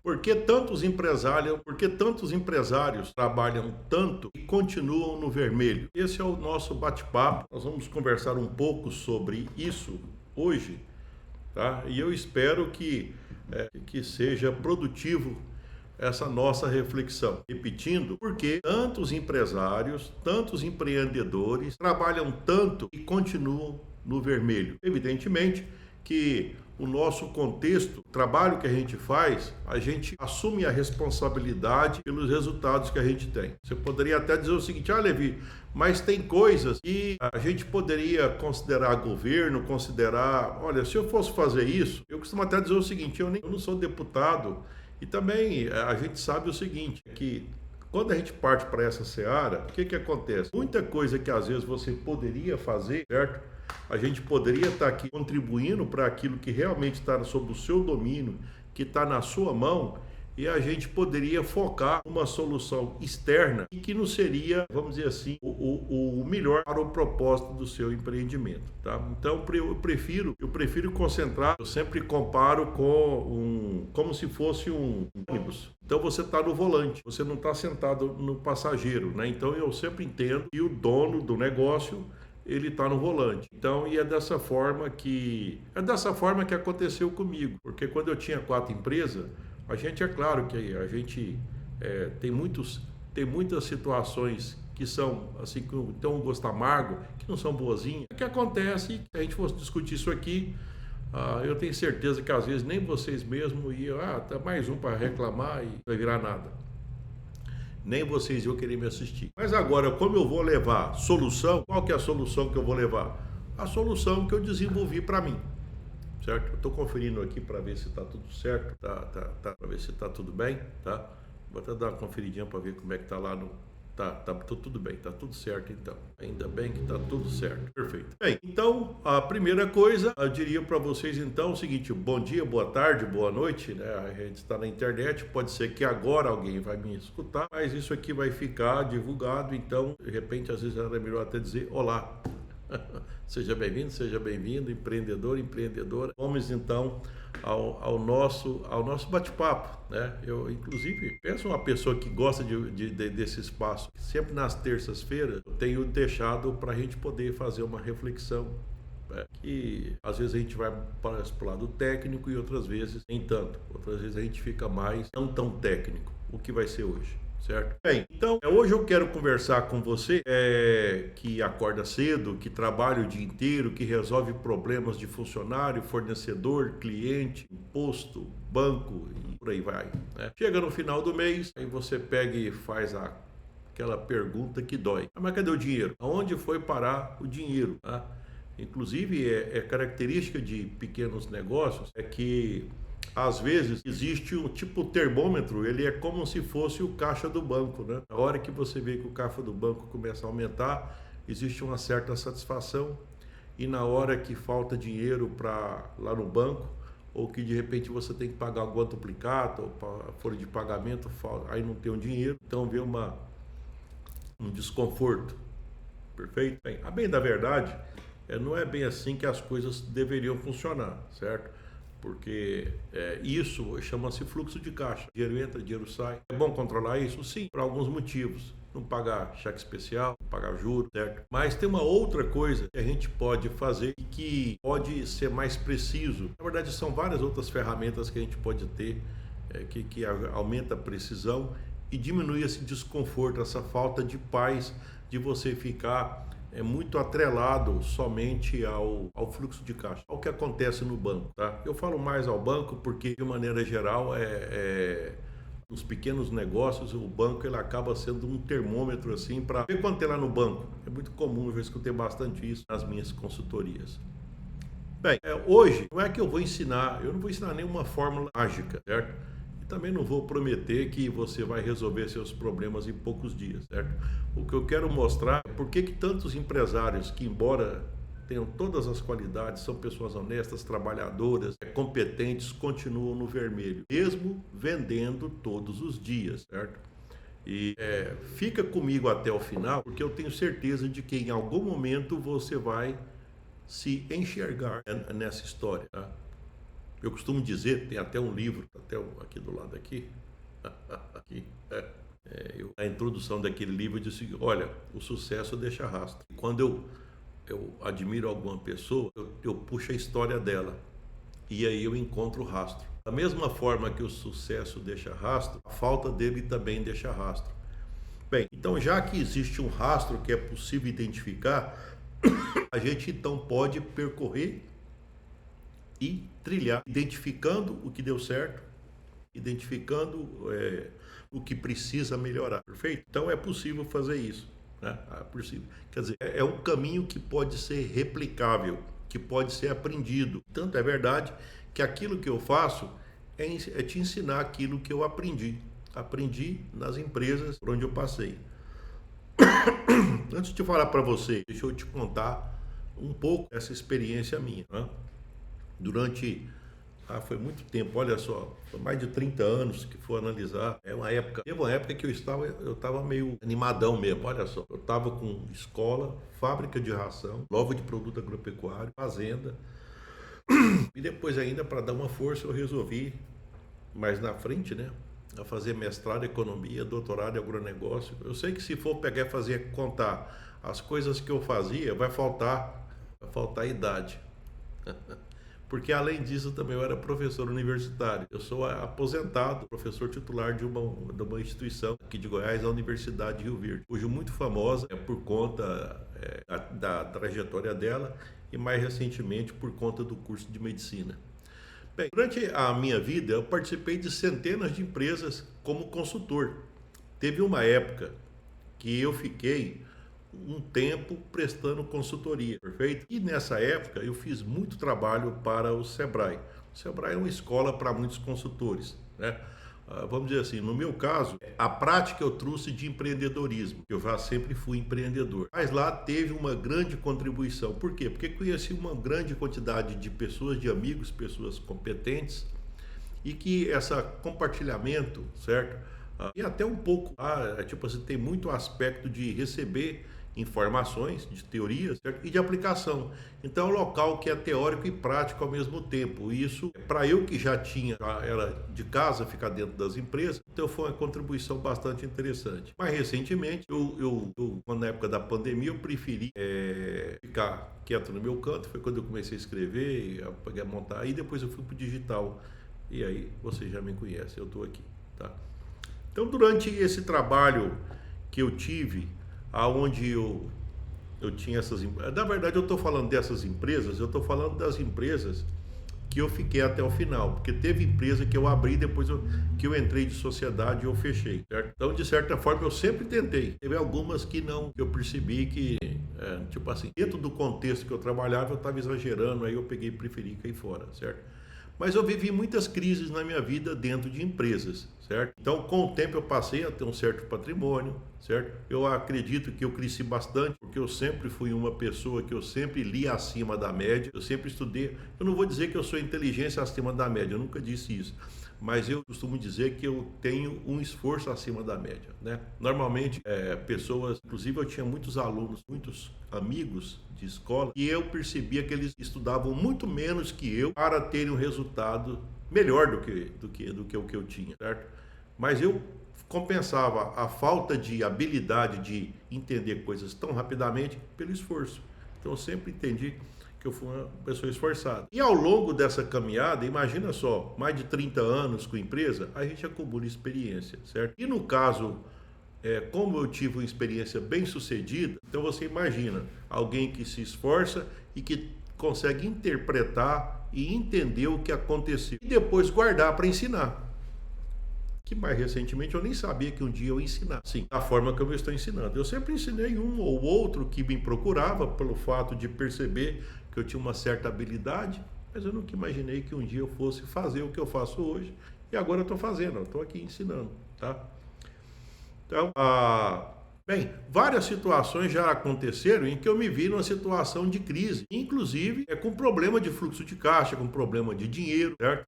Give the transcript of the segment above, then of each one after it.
Por que tantos empresários trabalham tanto e continuam no vermelho? Esse é o nosso bate-papo. Nós vamos conversar um pouco sobre isso hoje, tá? E eu espero que seja produtivo essa nossa reflexão. Repetindo, por que tantos empresários, tantos empreendedores trabalham tanto e continuam no vermelho? Evidentemente que o nosso contexto, o trabalho que a gente faz, a gente assume a responsabilidade pelos resultados que a gente tem. Você poderia até dizer o seguinte: Levi, mas tem coisas que a gente poderia considerar governo, olha, se eu fosse fazer isso, eu costumo até dizer o seguinte: eu não sou deputado, e também a gente sabe o seguinte, que quando a gente parte para essa seara, o que acontece? Muita coisa que às vezes você poderia fazer, certo? A gente poderia estar aqui contribuindo para aquilo que realmente está sob o seu domínio, que está na sua mão, e a gente poderia focar numa solução externa e que não seria, vamos dizer assim, o melhor para o propósito do seu empreendimento, tá? Então eu prefiro concentrar. Eu sempre comparo como se fosse um ônibus. Então você está no volante, você não está sentado no passageiro, né? Então eu sempre entendo que o dono do negócio, ele está no volante. Então, e é dessa forma que aconteceu comigo, porque quando eu tinha 4 empresas, é claro que a gente tem muitas situações que são assim, que tem um gosto amargo, que não são boazinhas. O que acontece, se a gente fosse discutir isso aqui, eu tenho certeza que às vezes nem vocês mesmos iam, tá mais um para reclamar e não vai virar nada. Nem vocês iam querer me assistir. Mas agora, como eu vou levar solução, qual que é a solução que eu vou levar? A solução que eu desenvolvi para mim, certo? Eu estou conferindo aqui para ver se está tudo certo, para ver se está tudo bem, tá? Vou até dar uma conferidinha para ver como é que está lá no... Tá tudo bem, tá tudo certo então. Ainda bem que tá tudo certo. Perfeito. Bem, então, a primeira coisa, eu diria para vocês então o seguinte: bom dia, boa tarde, boa noite, né? A gente está na internet, pode ser que agora alguém vai me escutar, mas isso aqui vai ficar divulgado, então, de repente, às vezes era melhor até dizer olá. Seja bem-vindo, empreendedor, empreendedora. Vamos então ao nosso bate-papo, né? Eu, inclusive, penso uma pessoa que gosta desse espaço. Sempre nas terças-feiras eu tenho deixado para a gente poder fazer uma reflexão, né? Que às vezes a gente vai para o lado técnico e outras vezes nem tanto. Outras vezes a gente fica mais não tão técnico. O que vai ser hoje? Certo? Bem, então, hoje eu quero conversar com você que acorda cedo, que trabalha o dia inteiro, que resolve problemas de funcionário, fornecedor, cliente, imposto, banco e por aí vai, né? Chega no final do mês, aí você pega e faz aquela pergunta que dói. Mas cadê o dinheiro? Aonde foi parar o dinheiro? Tá? Inclusive, é característica de pequenos negócios que às vezes existe um tipo termômetro, ele é como se fosse o caixa do banco, né? Na hora que você vê que o caixa do banco começa a aumentar, existe uma certa satisfação, e na hora que falta dinheiro lá no banco, ou que de repente você tem que pagar alguma duplicata, ou folha de pagamento, aí não tem o dinheiro, então vê um desconforto. Perfeito? Bem, a bem da verdade, não é bem assim que as coisas deveriam funcionar, certo? Porque isso chama-se fluxo de caixa. Dinheiro entra, dinheiro sai. É bom controlar isso? Sim, por alguns motivos. Não pagar cheque especial, não pagar juros, certo? Mas tem uma outra coisa que a gente pode fazer e que pode ser mais preciso. Na verdade, são várias outras ferramentas que a gente pode ter que aumenta a precisão e diminui esse desconforto, essa falta de paz de você ficar muito atrelado somente ao fluxo de caixa, ao que acontece no banco, tá? Eu falo mais ao banco porque, de maneira geral, nos pequenos negócios, o banco ele acaba sendo um termômetro assim para ver quanto tem lá no banco. É muito comum, eu já escutei bastante isso nas minhas consultorias. Bem, hoje não é que eu não vou ensinar nenhuma fórmula mágica, certo? Também não vou prometer que você vai resolver seus problemas em poucos dias, certo? O que eu quero mostrar é por que tantos empresários que, embora tenham todas as qualidades, são pessoas honestas, trabalhadoras, competentes, continuam no vermelho, mesmo vendendo todos os dias, certo? E fica comigo até o final, porque eu tenho certeza de que em algum momento você vai se enxergar nessa história, tá? Eu costumo dizer, tem até um livro, aqui do lado aqui, aqui, a introdução daquele livro diz o seguinte: olha, o sucesso deixa rastro. Quando eu admiro alguma pessoa, eu puxo a história dela e aí eu encontro o rastro. Da mesma forma que o sucesso deixa rastro, a falta dele também deixa rastro. Bem, então já que existe um rastro que é possível identificar, a gente então pode percorrer e trilhar, identificando o que deu certo, identificando o que precisa melhorar, perfeito? Então é possível fazer isso, né? É possível. Quer dizer, é um caminho que pode ser replicável, que pode ser aprendido. Tanto é verdade que aquilo que eu faço é te ensinar aquilo que eu aprendi nas empresas por onde eu passei. Antes de falar para você, deixa eu te contar um pouco dessa experiência minha, né? Durante foi muito tempo, olha só, foi mais de 30 anos que for analisar. Teve uma época que eu estava meio animadão mesmo, olha só. Eu estava com escola, fábrica de ração, loja de produto agropecuário, fazenda. E depois ainda, para dar uma força, eu resolvi, mais na frente, né, a fazer mestrado em economia, doutorado em agronegócio. Eu sei que se for pegar e contar as coisas que eu fazia, vai faltar idade. Porque além disso também eu era professor universitário. Eu sou aposentado, professor titular de uma instituição aqui de Goiás, a Universidade de Rio Verde. Hoje muito famosa por conta da trajetória dela e mais recentemente por conta do curso de medicina. Bem, durante a minha vida eu participei de centenas de empresas como consultor. Teve uma época que eu fiquei um tempo prestando consultoria, perfeito? E nessa época eu fiz muito trabalho para o Sebrae. O Sebrae é uma escola para muitos consultores, né? Vamos dizer assim, no meu caso, a prática eu trouxe de empreendedorismo. Eu já sempre fui empreendedor. Mas lá teve uma grande contribuição. Por quê? Porque conheci uma grande quantidade de pessoas, de amigos, pessoas competentes, e que esse compartilhamento, certo? E até um pouco, tipo assim, tem muito aspecto de receber informações, de teorias, certo? E de aplicação. Então é um local que é teórico e prático ao mesmo tempo. Isso, para eu que já era de casa, ficar dentro das empresas, então foi uma contribuição bastante interessante. Mais recentemente, na época da pandemia, eu preferi ficar quieto no meu canto. Foi quando eu comecei a escrever, a montar, aí depois eu fui para o digital. E aí você já me conhece, eu estou aqui, tá? Então, durante esse trabalho que eu tive, aonde eu tinha na verdade, eu estou falando dessas empresas, eu estou falando das empresas que eu fiquei até o final, porque teve empresa que eu abri depois que eu entrei de sociedade e eu fechei, certo? Então, de certa forma, eu sempre tentei. Teve algumas que não, que eu percebi que, tipo assim, dentro do contexto que eu trabalhava, eu estava exagerando, aí eu preferi cair fora, certo? Mas eu vivi muitas crises na minha vida dentro de empresas, certo? Então, com o tempo eu passei a ter um certo patrimônio, certo? Eu acredito que eu cresci bastante, porque eu sempre fui uma pessoa que eu sempre li acima da média, eu sempre estudei. Eu não vou dizer que eu sou inteligência acima da média, eu nunca disse isso. Mas eu costumo dizer que eu tenho um esforço acima da média, né? Normalmente, pessoas, inclusive eu tinha muitos alunos, muitos amigos de escola, e eu percebia que eles estudavam muito menos que eu para terem um resultado melhor do que o que eu tinha, certo? Mas eu compensava a falta de habilidade de entender coisas tão rapidamente pelo esforço. Então eu sempre entendi que eu fui uma pessoa esforçada. E ao longo dessa caminhada, imagina só, mais de 30 anos com a empresa, a gente acumula experiência, certo? E no caso, como eu tive uma experiência bem sucedida, então você imagina alguém que se esforça e que consegue interpretar e entender o que aconteceu e depois guardar para ensinar. Que mais recentemente eu nem sabia que um dia eu ia ensinar. Sim, da forma que eu estou ensinando. Eu sempre ensinei um ou outro que me procurava pelo fato de perceber que eu tinha uma certa habilidade, mas eu nunca imaginei que um dia eu fosse fazer o que eu faço hoje. E agora eu estou fazendo, eu estou aqui ensinando, tá? Então, Bem, várias situações já aconteceram em que eu me vi numa situação de crise, inclusive com problema de fluxo de caixa, com problema de dinheiro, certo?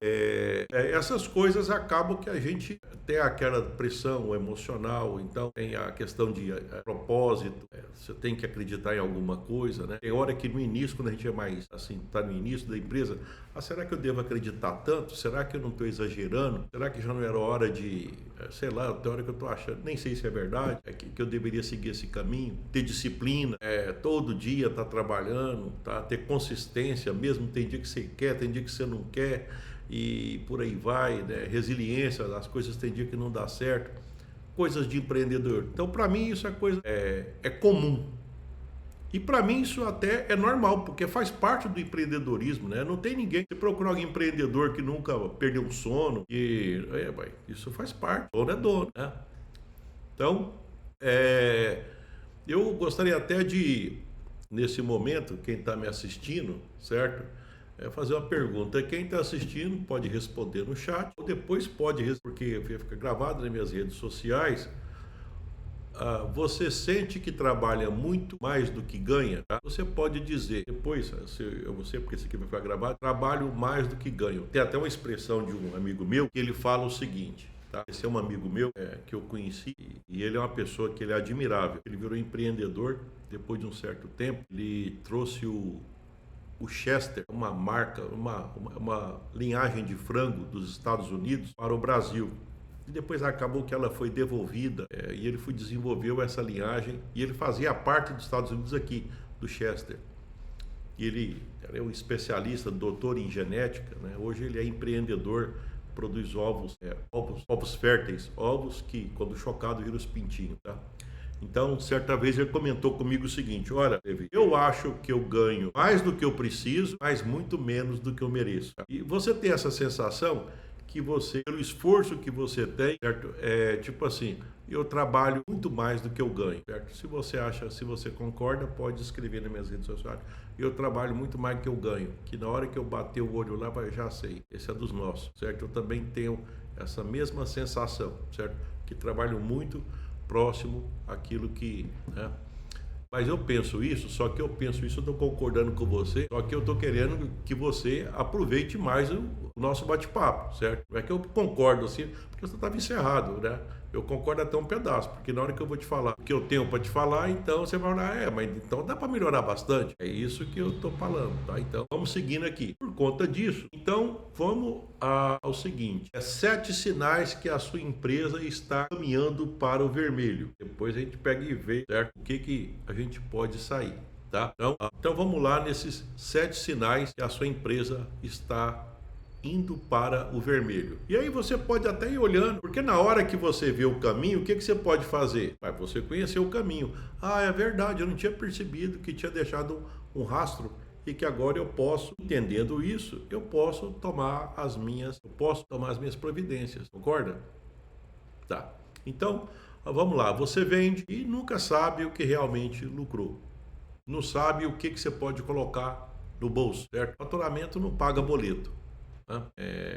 Essas coisas acabam que a gente tem aquela pressão emocional, então tem a questão de propósito, você tem que acreditar em alguma coisa, né? Tem hora que no início, quando a gente é mais assim, tá no início da empresa, será que eu devo acreditar tanto? Será que eu não estou exagerando? Será que já não era hora de, sei lá, tem hora que eu estou achando, nem sei se é verdade, que eu deveria seguir esse caminho, ter disciplina, todo dia estar trabalhando, tá? Ter consistência, mesmo tem dia que você quer, tem dia que você não quer, e por aí vai, né? Resiliência, as coisas tem dia que não dá certo, coisas de empreendedor. Então, para mim, isso é coisa comum. E para mim isso até é normal, porque faz parte do empreendedorismo, né? Não tem ninguém, você procura alguém empreendedor que nunca perdeu um sono, e isso faz parte, dono é dono, né? Então, eu gostaria até de, nesse momento, quem está me assistindo, certo? Fazer uma pergunta. Quem está assistindo pode responder no chat, ou depois pode responder, porque fica gravado nas minhas redes sociais. Você sente que trabalha muito mais do que ganha? Tá? Você pode dizer, depois, eu vou ser, porque isso aqui vai ficar gravado, trabalho mais do que ganho. Tem até uma expressão de um amigo meu que ele fala o seguinte, tá? Esse é um amigo meu que eu conheci e ele é uma pessoa que ele é admirável. Ele virou empreendedor depois de um certo tempo. Ele trouxe o Chester, uma marca, uma linhagem de frango dos Estados Unidos para o Brasil. E depois acabou que ela foi devolvida e ele desenvolveu essa linhagem e ele fazia parte dos Estados Unidos aqui, do Chester. E ele é um especialista, doutor em genética, né? Hoje ele é empreendedor, produz ovos férteis, ovos que quando chocado viram os pintinhos, tá? Então, certa vez ele comentou comigo o seguinte: olha, eu acho que eu ganho mais do que eu preciso, mas muito menos do que eu mereço. E você tem essa sensação que você, pelo esforço que você tem, certo? Tipo assim, eu trabalho muito mais do que eu ganho, certo? Se você acha, se você concorda, pode escrever nas minhas redes sociais. Eu trabalho muito mais do que eu ganho, que na hora que eu bater o olho lá, eu já sei. Esse é dos nossos, certo? Eu também tenho essa mesma sensação, certo? Que trabalho muito próximo àquilo que, né? Mas eu penso isso, só que eu penso isso, eu estou concordando com você, só que eu estou querendo que você aproveite mais o nosso bate-papo, certo? Não é que eu concordo assim, porque você estava encerrado, né? Eu concordo até um pedaço, porque na hora que eu vou te falar o que eu tenho para te falar, então você vai falar, mas então dá para melhorar bastante. É isso que eu estou falando, tá? Então vamos seguindo aqui. Por conta disso, então vamos ao seguinte: 7 sinais que a sua empresa está caminhando para o vermelho. Depois a gente pega e vê, certo? O que a gente pode sair, tá? Então vamos lá nesses 7 sinais que a sua empresa está indo para o vermelho. E aí você pode até ir olhando, porque na hora que você vê o caminho, o que você pode fazer? Você conhecer o caminho. É verdade, eu não tinha percebido que tinha deixado um rastro e que agora eu posso, entendendo isso, eu posso tomar as minhas providências, concorda? Tá. Então, vamos lá, você vende e nunca sabe o que realmente lucrou. Não sabe o que você pode colocar no bolso, certo? Faturamento não paga boleto.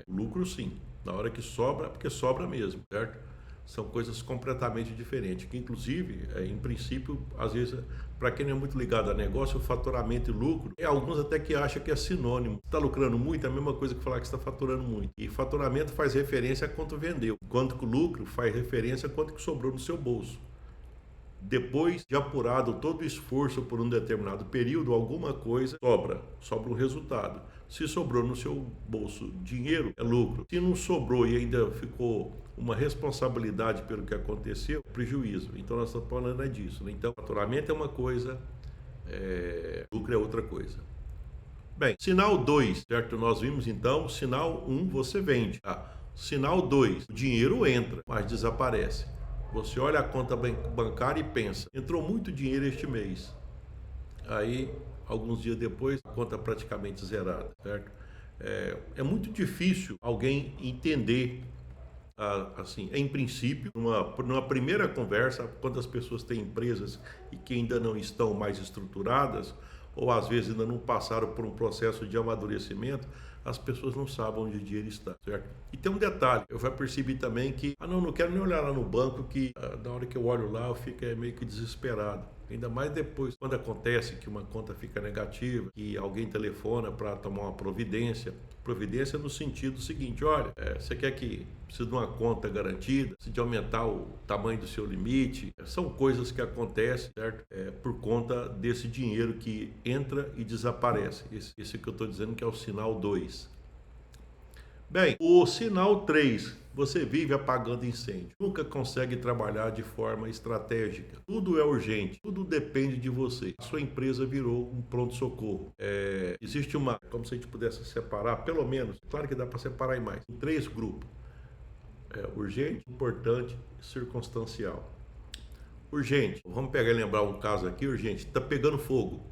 Lucro sim, na hora que sobra, porque sobra mesmo, certo? São coisas completamente diferentes, que inclusive, em princípio, às vezes, para quem não é muito ligado a negócio, o faturamento e lucro, alguns até que acham que é sinônimo. Se está lucrando muito, é a mesma coisa que falar que está faturando muito. E faturamento faz referência a quanto vendeu, enquanto que o lucro faz referência a quanto que sobrou no seu bolso. Depois de apurado todo o esforço por um determinado período, alguma coisa sobra um resultado. Se sobrou no seu bolso dinheiro, é lucro. Se não sobrou e ainda ficou uma responsabilidade pelo que aconteceu, é prejuízo. Então nós estamos falando disso, né? Então, faturamento é uma coisa, lucro é outra coisa. Bem, sinal 2, certo? Nós vimos então, sinal 1, você vende. Sinal 2, o dinheiro entra, mas desaparece. Você olha a conta bancária e pensa, entrou muito dinheiro este mês. Aí, alguns dias depois, a conta praticamente zerada, certo? É muito difícil alguém entender, assim, em princípio, numa primeira conversa, quando as pessoas têm empresas e que ainda não estão mais estruturadas, ou às vezes ainda não passaram por um processo de amadurecimento, as pessoas não sabem onde o dinheiro está, certo? E tem um detalhe, eu já percebi também que, não quero nem olhar lá no banco, que na hora que eu olho lá eu fico meio que desesperado. Ainda mais depois, quando acontece que uma conta fica negativa, que alguém telefona para tomar uma providência. Providência no sentido seguinte: olha, você quer que precisa de uma conta garantida, precisa de aumentar o tamanho do seu limite. São coisas que acontecem, certo? Por conta desse dinheiro que entra e desaparece. Esse que eu estou dizendo que é o sinal 2. Bem, o sinal 3, você vive apagando incêndio. Nunca consegue trabalhar de forma estratégica. Tudo é urgente, tudo depende de você. A sua empresa virou um pronto-socorro. Existe como se a gente pudesse separar, pelo menos, claro que dá para separar em mais, em 3 grupos. Urgente, importante e circunstancial. Urgente, vamos pegar e lembrar um caso aqui, urgente, está pegando fogo.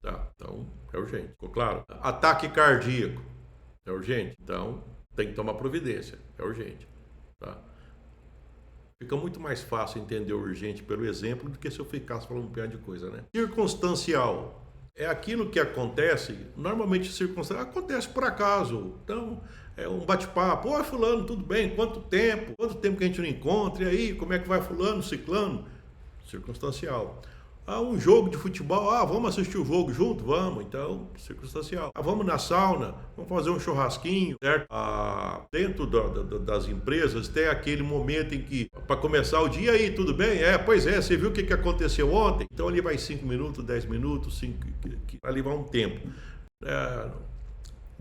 Tá, então é urgente, ficou claro? Ataque cardíaco. É urgente? Então, tem que tomar providência. É urgente. Tá? Fica muito mais fácil entender o urgente pelo exemplo do que se eu ficasse falando um piada de coisa, né? Circunstancial. É aquilo que acontece, normalmente circunstancial, acontece por acaso. Então, é um bate-papo. Oi, fulano, tudo bem? Quanto tempo? Quanto tempo que a gente não encontra? E aí, como é que vai fulano, ciclano? Circunstancial. Um jogo de futebol, vamos assistir o jogo junto? Vamos, então, circunstancial. Vamos na sauna, vamos fazer um churrasquinho, certo? Dentro das empresas tem aquele momento em que, para começar o dia, aí, tudo bem? Pois é, você viu o que aconteceu ontem? Então ali vai 5 minutos, 10 minutos, ali vai um tempo.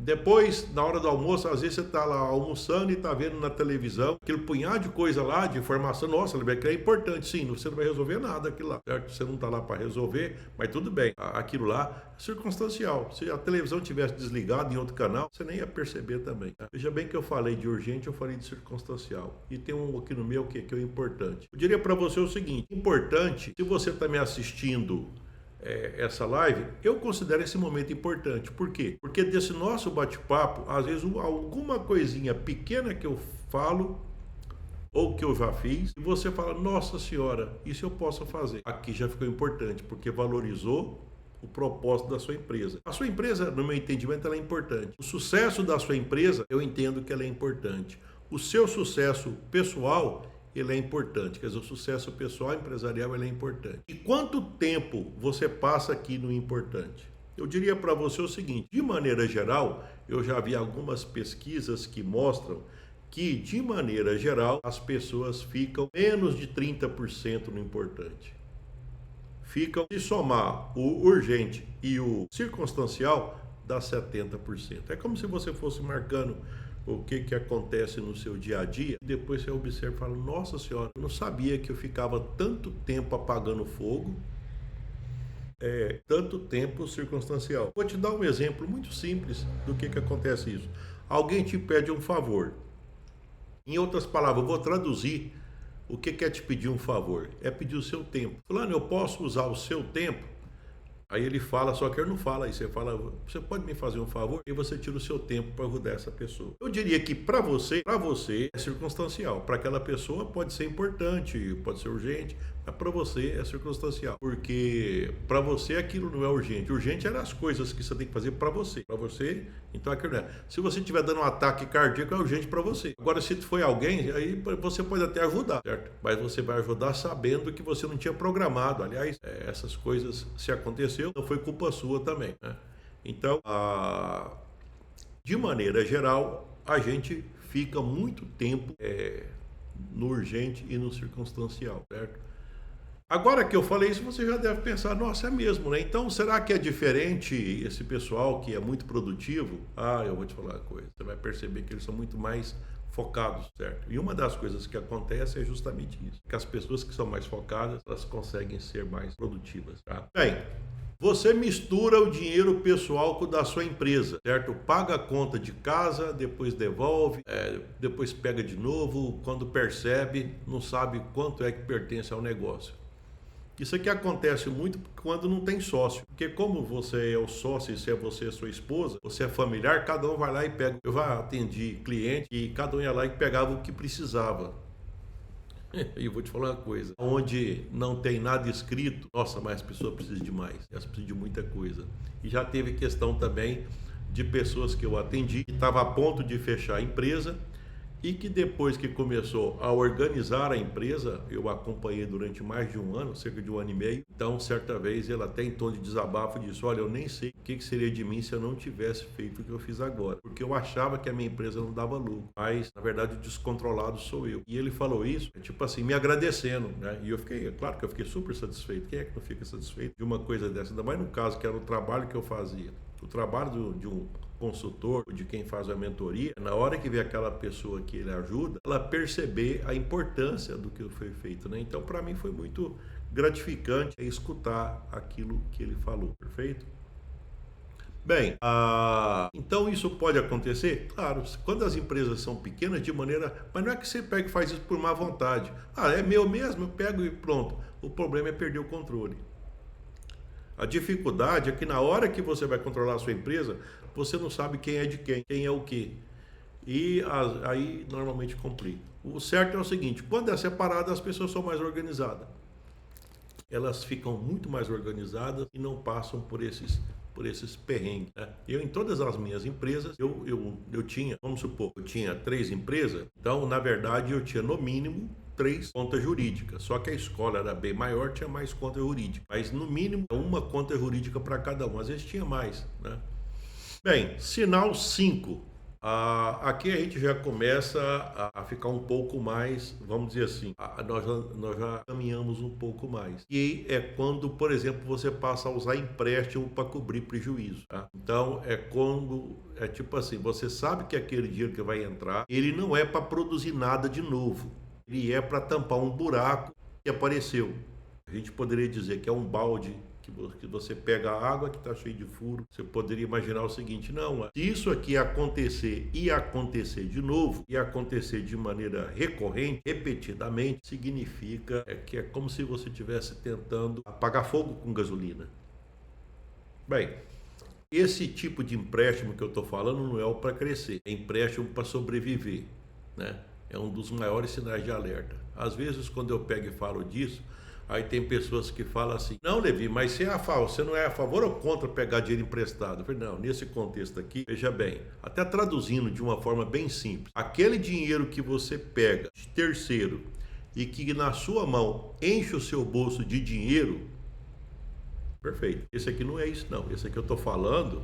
Depois, na hora do almoço, às vezes você está lá almoçando e está vendo na televisão aquele punhado de coisa lá, de informação. Nossa, que é importante, sim, você não vai resolver nada aquilo lá, certo? Você não está lá para resolver, mas tudo bem. Aquilo lá é circunstancial. Se a televisão tivesse desligado em outro canal, você nem ia perceber também. Tá? Veja bem que eu falei de urgente, eu falei de circunstancial. E tem um aqui no meu que é o importante. Eu diria para você o seguinte: importante, se você está me assistindo essa live, eu considero esse momento importante. Por quê? Porque desse nosso bate-papo, às vezes alguma coisinha pequena que eu falo ou que eu já fiz, e você fala: nossa senhora, isso eu posso fazer. Aqui já ficou importante, porque valorizou o propósito da sua empresa. A sua empresa, no meu entendimento, ela é importante. O sucesso da sua empresa, eu entendo que ela é importante. O seu sucesso pessoal, ele é importante, quer dizer, o sucesso pessoal empresarial, ele é importante. E quanto tempo você passa aqui no importante? Eu diria para você o seguinte: de maneira geral, eu já vi algumas pesquisas que mostram que, de maneira geral, as pessoas ficam menos de 30% no importante. Se somar o urgente e o circunstancial, dá 70%. É como se você fosse marcando o que acontece no seu dia a dia, e depois você observa e fala: nossa senhora, eu não sabia que eu ficava tanto tempo apagando fogo, tanto tempo circunstancial. Vou te dar um exemplo muito simples do que acontece isso. Alguém te pede um favor. Em outras palavras, eu vou traduzir o que é te pedir um favor. É pedir o seu tempo. Fulano, eu posso usar o seu tempo? Aí ele fala, só que ele não fala. Aí você fala: você pode me fazer um favor? E você tira o seu tempo para ajudar essa pessoa. Eu diria que para você é circunstancial. Para aquela pessoa pode ser importante, pode ser urgente, mas para você é circunstancial. Porque para você aquilo não é urgente. Urgente eram as coisas que você tem que fazer para você. Para você, então aquilo não é. Se você estiver dando um ataque cardíaco, é urgente para você. Agora, se foi alguém, aí você pode até ajudar, certo? Mas você vai ajudar sabendo que você não tinha programado. Aliás, essas coisas, se aconteceu, não foi culpa sua também, né? Então, de maneira geral, a gente fica muito tempo no urgente e no circunstancial, certo? Agora que eu falei isso, você já deve pensar: nossa, é mesmo, né? Então, será que é diferente esse pessoal que é muito produtivo? Eu vou te falar uma coisa. Você vai perceber que eles são muito mais focados, certo? E uma das coisas que acontece é justamente isso. Que as pessoas que são mais focadas, elas conseguem ser mais produtivas, tá? Bem, você mistura o dinheiro pessoal com o da sua empresa, certo? Paga a conta de casa, depois devolve, depois pega de novo, quando percebe, não sabe quanto é que pertence ao negócio. Isso aqui acontece muito quando não tem sócio. Porque como você é o sócio, se é você e sua esposa, você é familiar, cada um vai lá e pega. Eu já atendi cliente e cada um ia lá e pegava o que precisava. E eu vou te falar uma coisa: onde não tem nada escrito, nossa, mas as pessoas precisam de mais. Elas precisam de muita coisa. E já teve questão também de pessoas que eu atendi, que estava a ponto de fechar a empresa e que depois que começou a organizar a empresa, eu acompanhei durante mais de um ano, cerca de um ano e meio. Então, certa vez, ela até em tom de desabafo disse: olha, eu nem sei o que seria de mim se eu não tivesse feito o que eu fiz agora, porque eu achava que a minha empresa não dava lucro, mas na verdade o descontrolado sou eu. E ele falou isso, tipo assim, me agradecendo, né? E eu fiquei, claro que eu fiquei super satisfeito. Quem é que não fica satisfeito de uma coisa dessa? Ainda mais no caso que era o trabalho que eu fazia. O trabalho de um consultor, de quem faz a mentoria, na hora que vê aquela pessoa que ele ajuda, ela perceber a importância do que foi feito, né? Então, para mim foi muito gratificante escutar aquilo que ele falou, perfeito? Bem, então isso pode acontecer? Claro, quando as empresas são pequenas, de maneira... Mas não é que você pega e faz isso por má vontade. É meu mesmo, eu pego e pronto. O problema é perder o controle. A dificuldade é que na hora que você vai controlar a sua empresa, você não sabe quem é de quem é o quê. E aí normalmente complica. O certo é o seguinte: quando é separado, as pessoas são mais organizadas. Elas ficam muito mais organizadas e não passam por esses perrengues, né? Eu, em todas as minhas empresas, eu tinha, vamos supor, eu tinha 3 empresas, então, na verdade, eu tinha no mínimo 3 contas jurídicas, só que a escola era bem maior, tinha mais conta jurídica, mas no mínimo uma conta jurídica para cada um, às vezes tinha mais, né? Bem, sinal 5. Aqui a gente já começa a ficar um pouco mais, vamos dizer assim, nós já caminhamos um pouco mais. E é quando, por exemplo, você passa a usar empréstimo para cobrir prejuízo, tá? Então, é quando, é tipo assim, você sabe que aquele dinheiro que vai entrar, ele não é para produzir nada de novo. Ele é para tampar um buraco que apareceu. A gente poderia dizer que é um balde que você pega a água que está cheia de furo. Você poderia imaginar o seguinte: não, se isso aqui acontecer e acontecer de novo, e acontecer de maneira recorrente, repetidamente, significa que é como se você estivesse tentando apagar fogo com gasolina. Bem, esse tipo de empréstimo que eu estou falando não é o para crescer, é empréstimo para sobreviver, né? É um dos maiores sinais de alerta. Às vezes, quando eu pego e falo disso, aí tem pessoas que falam assim: não, Levi, mas você não é a favor ou contra pegar dinheiro emprestado? Eu falei: não, nesse contexto aqui, veja bem, até traduzindo de uma forma bem simples, aquele dinheiro que você pega de terceiro e que na sua mão enche o seu bolso de dinheiro, perfeito. Esse aqui não é isso, não. Esse aqui eu estou falando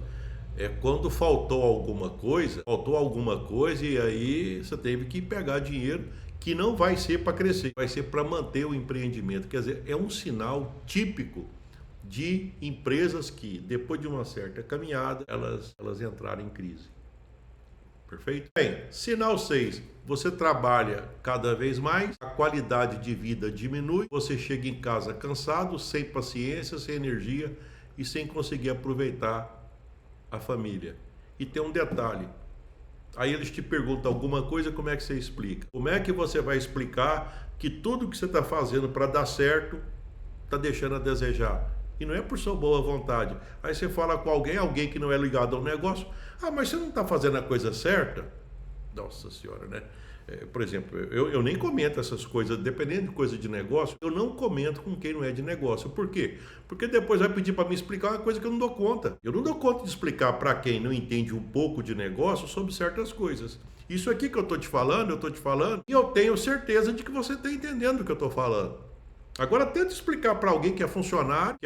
é quando faltou alguma coisa e aí você teve que pegar dinheiro que não vai ser para crescer, vai ser para manter o empreendimento. Quer dizer, é um sinal típico de empresas que, depois de uma certa caminhada, elas entraram em crise. Perfeito? Bem, sinal 6. Você trabalha cada vez mais, a qualidade de vida diminui, você chega em casa cansado, sem paciência, sem energia e sem conseguir aproveitar a família. E tem um detalhe: aí eles te perguntam alguma coisa, como é que você explica? Como é que você vai explicar que tudo que você está fazendo para dar certo está deixando a desejar? E não é por sua boa vontade. Aí você fala com alguém que não é ligado ao negócio: mas você não está fazendo a coisa certa? Nossa senhora, né? Por exemplo, eu nem comento essas coisas, dependendo de coisa de negócio, eu não comento com quem não é de negócio. Por quê? Porque depois vai pedir para me explicar uma coisa que eu não dou conta. Eu não dou conta de explicar para quem não entende um pouco de negócio sobre certas coisas. Isso aqui que eu estou te falando, e eu tenho certeza de que você está entendendo o que eu estou falando. Agora tenta explicar para alguém que é funcionário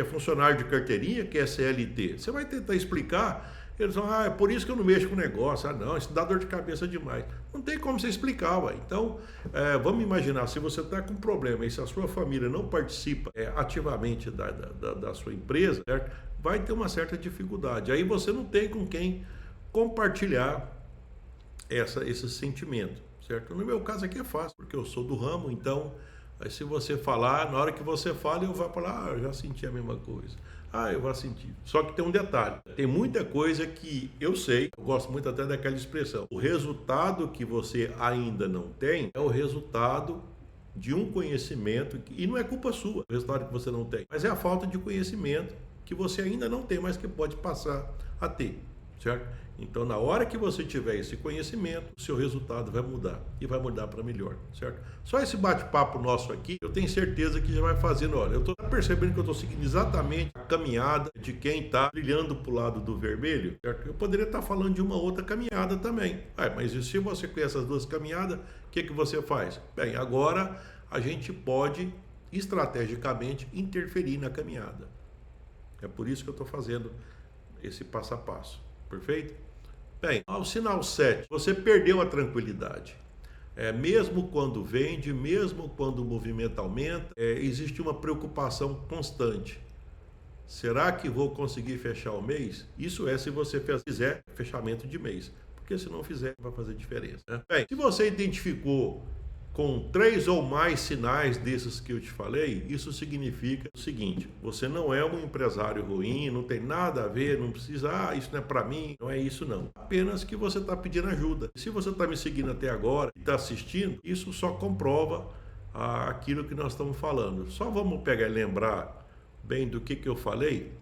de carteirinha, que é CLT. Você vai tentar explicar, eles vão: é por isso que eu não mexo com negócio. Não, isso dá dor de cabeça demais. Não tem como você explicar, ué. Então, vamos imaginar, se você está com problema e se a sua família não participa ativamente da sua empresa, certo? Vai ter uma certa dificuldade. Aí você não tem com quem compartilhar esse sentimento, certo? No meu caso aqui é fácil, porque eu sou do ramo, então... Aí se você falar, na hora que você fala, eu vou falar: eu já senti a mesma coisa. Eu vou sentir. Só que tem um detalhe: tem muita coisa que eu sei, eu gosto muito até daquela expressão: o resultado que você ainda não tem é o resultado de um conhecimento, e não é culpa sua, o resultado que você não tem, mas é a falta de conhecimento que você ainda não tem, mas que pode passar a ter. certo? Então, na hora que você tiver esse conhecimento, o seu resultado vai mudar e vai mudar para melhor, certo? Só esse bate-papo nosso aqui, eu tenho certeza que já vai fazendo, olha, eu estou percebendo que eu estou seguindo exatamente a caminhada de quem está brilhando para o lado do vermelho, certo? Eu poderia estar falando de uma outra caminhada também. Mas e se você conhece as duas caminhadas, o que você faz? Bem, agora a gente pode estrategicamente interferir na caminhada. É por isso que eu estou fazendo esse passo a passo. Perfeito? Bem, ao sinal 7, você perdeu a tranquilidade. Mesmo quando vende, mesmo quando o movimento aumenta, existe uma preocupação constante. Será que vou conseguir fechar o mês? Isso se você fizer fechamento de mês. Porque se não fizer, vai fazer diferença, né? Bem, se você identificou com 3 ou mais sinais desses que eu te falei, isso significa o seguinte: você não é um empresário ruim, não tem nada a ver, não precisa, isso não é para mim, não é isso não. Apenas que você está pedindo ajuda. Se você está me seguindo até agora e está assistindo, isso só comprova aquilo que nós estamos falando. Só vamos pegar e lembrar bem do que eu falei,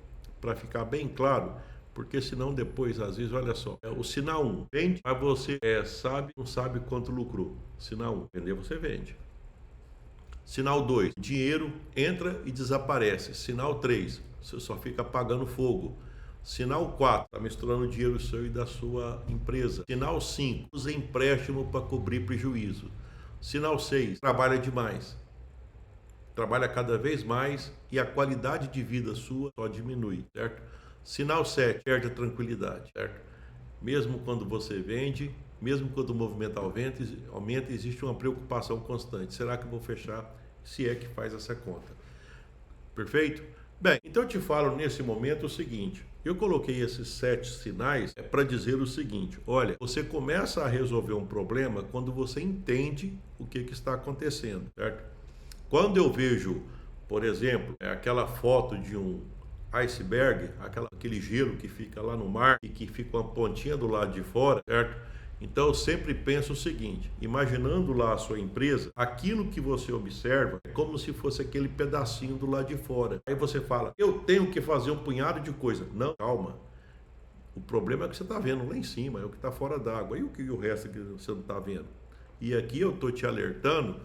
para ficar bem claro. Porque senão depois, às vezes, olha só, o sinal 1, vende, mas você não sabe quanto lucrou. Sinal 1, vender você vende. Sinal 2, dinheiro entra e desaparece. Sinal 3, você só fica apagando fogo. Sinal 4, está misturando dinheiro seu e da sua empresa. Sinal 5, usa empréstimo para cobrir prejuízo. Sinal 6, trabalha demais. Trabalha cada vez mais e a qualidade de vida sua só diminui, certo? Sinal 7, perde a tranquilidade, certo? Mesmo quando você vende, mesmo quando o movimento aumenta, existe uma preocupação constante. Será que eu vou fechar? Se é que faz essa conta. Perfeito? Bem, então eu te falo nesse momento o seguinte: eu coloquei esses 7 sinais para dizer o seguinte: olha, você começa a resolver um problema quando você entende o que está acontecendo, certo? Quando eu vejo, por exemplo, aquela foto de um iceberg, aquele gelo que fica lá no mar e que fica uma pontinha do lado de fora, certo? Então eu sempre penso o seguinte: imaginando lá a sua empresa, aquilo que você observa é como se fosse aquele pedacinho do lado de fora. Aí você fala, eu tenho que fazer um punhado de coisa. Não, calma. O problema é que você está vendo lá em cima, é o que está fora d'água. E o resto que você não está vendo? E aqui eu estou te alertando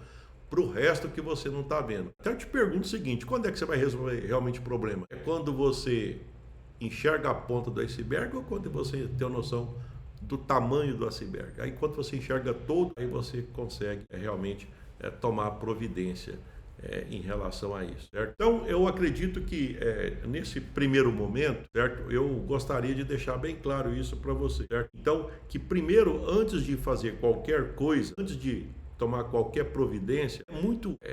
para o resto que você não está vendo. Então eu te pergunto o seguinte: quando é que você vai resolver realmente o problema? É quando você enxerga a ponta do iceberg ou quando você tem a noção do tamanho do iceberg? Aí quando você enxerga todo, aí você consegue realmente tomar providência em relação a isso, certo? Então eu acredito que nesse primeiro momento, certo, eu gostaria de deixar bem claro isso para você, certo? Então, que primeiro, antes de fazer qualquer coisa, antes de tomar qualquer providência,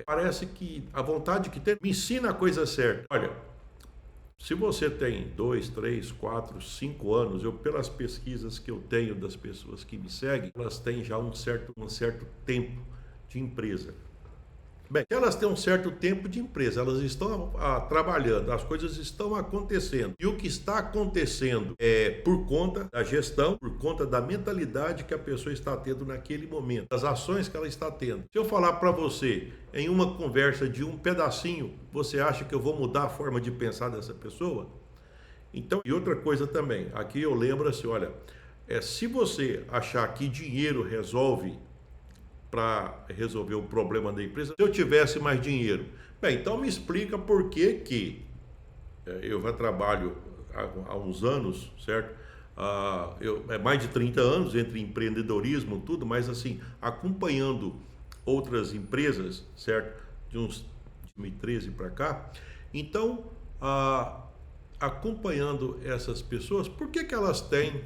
parece que a vontade que tem me ensina a coisa certa. Olha, se você tem 2, 3, 4, 5 anos, pelas pesquisas que eu tenho das pessoas que me seguem, elas têm já um certo tempo de empresa. Bem, elas têm um certo tempo de empresa, elas estão trabalhando, as coisas estão acontecendo. E o que está acontecendo é por conta da gestão, por conta da mentalidade que a pessoa está tendo naquele momento, das ações que ela está tendo. Se eu falar para você, em uma conversa de um pedacinho, você acha que eu vou mudar a forma de pensar dessa pessoa? Então, e outra coisa também, aqui eu lembro assim, olha, se você achar que dinheiro resolve para resolver o problema da empresa, se eu tivesse mais dinheiro. Bem, então me explica por que eu já trabalho há uns anos, certo? Mais de 30 anos entre empreendedorismo, tudo, mas assim, acompanhando outras empresas, certo? De uns 2013 para cá. Então, acompanhando essas pessoas, por que elas têm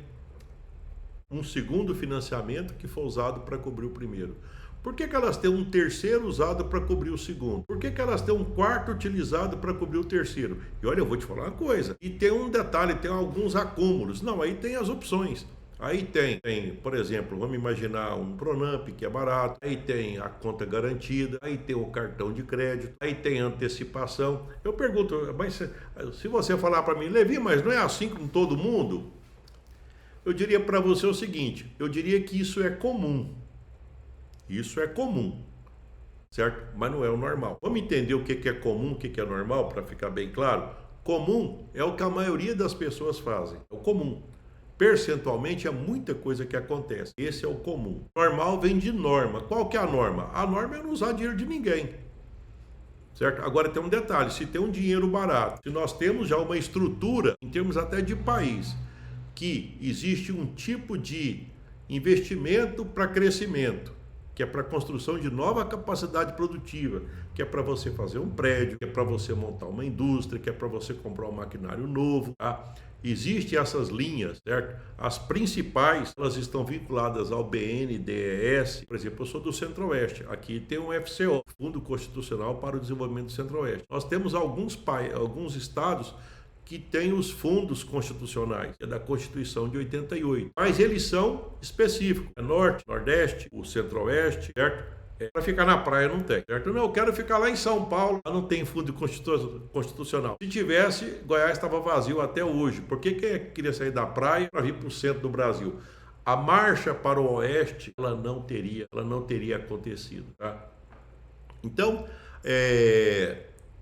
um segundo financiamento que foi usado para cobrir o primeiro? Por que elas têm um terceiro usado para cobrir o segundo? Por que elas têm um quarto utilizado para cobrir o terceiro? E olha, eu vou te falar uma coisa. E tem um detalhe, tem alguns acúmulos. Não, aí tem as opções. Aí tem, por exemplo, vamos imaginar um Pronamp, que é barato. Aí tem a conta garantida. Aí tem o cartão de crédito. Aí tem antecipação. Eu pergunto, mas se você falar para mim, Levi, mas não é assim com todo mundo? Eu diria para você o seguinte: eu diria que isso é comum. Isso é comum, certo? Mas não é o normal. Vamos entender o que é comum, o que é normal, para ficar bem claro? Comum é o que a maioria das pessoas fazem. É o comum. percentualmente é muita coisa que acontece. Esse é o comum. Normal vem de norma. Qual que é a norma? A norma é não usar dinheiro de ninguém. Certo? Agora tem um detalhe, se tem um dinheiro barato, se nós temos já uma estrutura, em termos até de país, que existe um tipo de investimento para crescimento, que é para a construção de nova capacidade produtiva, que é para você fazer um prédio, que é para você montar uma indústria, que é para você comprar um maquinário novo, tá? Existem essas linhas, certo? As principais, elas estão vinculadas ao BNDES. Por exemplo, eu sou do Centro-Oeste. Aqui tem um FCO, Fundo Constitucional para o Desenvolvimento do Centro-Oeste. Nós temos alguns estados que têm os fundos constitucionais, que é da Constituição de 88. Mas eles são específicos. É Norte, Nordeste, o Centro-Oeste, certo? Para ficar na praia não tem, certo? Não, eu quero ficar lá em São Paulo, lá não tem fundo constitucional. Se tivesse, Goiás estava vazio até hoje. Por que queria sair da praia para vir para o centro do Brasil? A marcha para o oeste, ela não teria acontecido, tá? Então,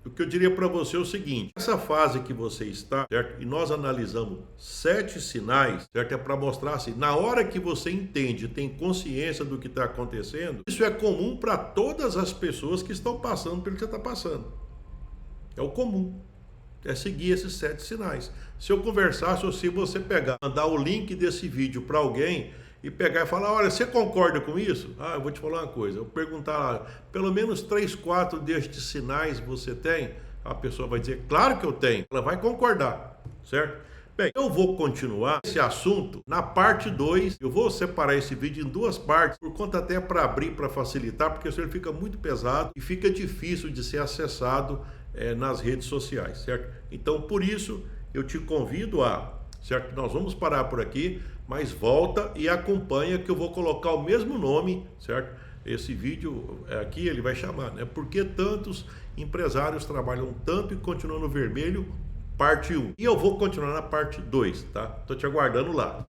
o que eu diria para você é o seguinte: essa fase que você está, certo? E nós analisamos 7 sinais, certo? É para mostrar assim, na hora que você entende, tem consciência do que está acontecendo, isso é comum para todas as pessoas que estão passando pelo que você está passando. É o comum. É seguir esses 7 sinais. Se eu conversasse ou se você pegar, mandar o link desse vídeo para alguém e pegar e falar, olha, você concorda com isso? Ah, eu vou te falar uma coisa. Eu perguntar lá, pelo menos 3, 4 destes sinais você tem? A pessoa vai dizer, claro que eu tenho. Ela vai concordar, certo? Bem, eu vou continuar esse assunto na parte 2. Eu vou separar esse vídeo em 2 partes, por conta até para abrir, para facilitar, porque senão ele fica muito pesado e fica difícil de ser acessado nas redes sociais, certo? Então, por isso, eu te convido certo? Nós vamos parar por aqui, mas volta e acompanha que eu vou colocar o mesmo nome, certo? Esse vídeo aqui ele vai chamar, né? Por que tantos empresários trabalham tanto e continuam no vermelho? Parte 1. E eu vou continuar na parte 2, tá? Tô te aguardando lá.